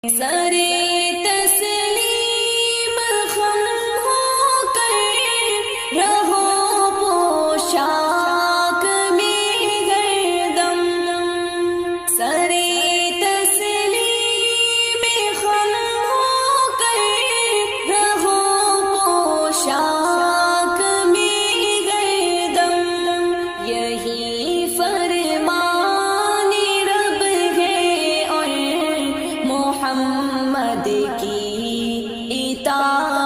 सरे तस्लीम खम होकर रहो पोशाक में गर्दम। सरे तस्लीम खम होकर रहो पोशाक में गर्दम। यही फरमाने रब है और मोहम्मद की इताअत